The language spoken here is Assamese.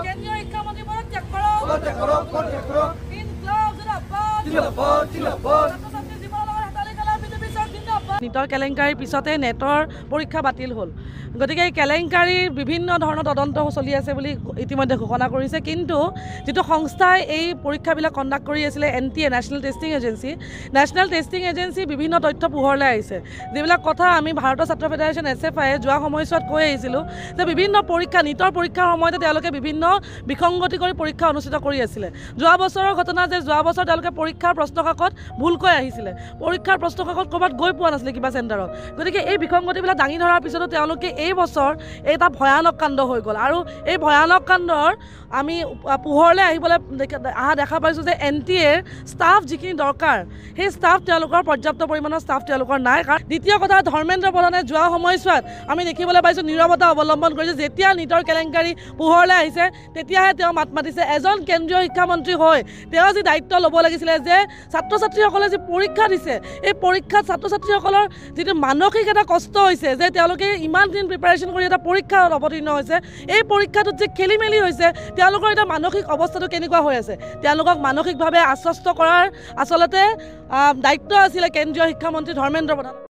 কেন্দ্ৰীয় শিক্ষামন্ত্ৰী পদত্যাগ কৰক। নীটৰ কেলেংকাৰীৰ পিছতে নেটৰ পৰীক্ষা বাতিল হ'ল। গতিকে এই কেলেংকাৰীৰ বিভিন্ন ধৰণৰ তদন্ত চলি আছে বুলি ইতিমধ্যে ঘোষণা কৰিছে। কিন্তু যিটো সংস্থাই এই পৰীক্ষাবিলাক কণ্ডাক্ট কৰি আছিলে NTA নেশ্যনেল টেষ্টিং এজেঞ্চি বিভিন্ন তথ্য পোহৰলৈ আহিছে, যিবিলাক কথা আমি ভাৰতীয় ছাত্ৰ ফেডাৰেশ্যন SFI যোৱা সময়ছোৱাত কৈ আহিছিলোঁ যে বিভিন্ন পৰীক্ষা নীটৰ পৰীক্ষাৰ সময়তে তেওঁলোকে বিভিন্ন বিসংগতি কৰি পৰীক্ষা অনুষ্ঠিত কৰি আছিলে। যোৱা বছৰৰ ঘটনা যে যোৱা বছৰ তেওঁলোকে পৰীক্ষাৰ প্ৰশ্নকাকত ভুলকৈ আহিছিলে, পৰীক্ষাৰ প্ৰশ্নকাকত ক'ৰবাত গৈ পোৱা নাছিলে কিবা চেণ্টাৰত। গতিকে এই বিসংগতিবিলাক দাঙি ধৰাৰ পিছতো তেওঁলোকে এই বছৰ এটা ভয়ানক কাণ্ড হৈ গ'ল। আৰু এই ভয়ানক কাণ্ডৰ আমি পোহৰলৈ আহিবলৈ দেখা পাইছোঁ যে NTAৰ ষ্টাফ যিখিনি দৰকাৰ সেই ষ্টাফ তেওঁলোকৰ পৰ্যাপ্ত পৰিমাণৰ ষ্টাফ তেওঁলোকৰ নাই। কাৰণ দ্বিতীয় কথা, ধৰ্মেন্দ্ৰ প্ৰধানে যোৱা সময়ছোৱাত আমি দেখিবলৈ পাইছোঁ নীৰৱতা অৱলম্বন কৰিছে। যেতিয়া নীটৰ কেলেংকাৰী পোহৰলৈ আহিছে তেতিয়াহে তেওঁ মাত মাতিছে। এজন কেন্দ্ৰীয় শিক্ষামন্ত্ৰী হৈ তেওঁ যি দায়িত্ব ল'ব লাগিছিলে যে ছাত্ৰ ছাত্ৰীসকলে যি পৰীক্ষা দিছে এই পৰীক্ষাত ছাত্ৰ ছাত্ৰীসকলৰ যিটো মানসিক এটা কষ্ট হৈছে যে তেওঁলোকে ইমান দিন প্ৰিপাৰেশ্যন কৰি এটা পৰীক্ষাত অৱতীৰ্ণ হৈছে, এই পৰীক্ষাটোত যে খেলি মেলি হৈছে তেওঁলোকৰ এটা মানসিক অৱস্থাটো কেনেকুৱা হৈ আছে, তেওঁলোকক মানসিকভাৱে আশ্বস্ত কৰাৰ আচলতে দায়িত্ব আছিলে কেন্দ্ৰীয় শিক্ষামন্ত্ৰী ধৰ্মেন্দ্ৰ প্ৰধান।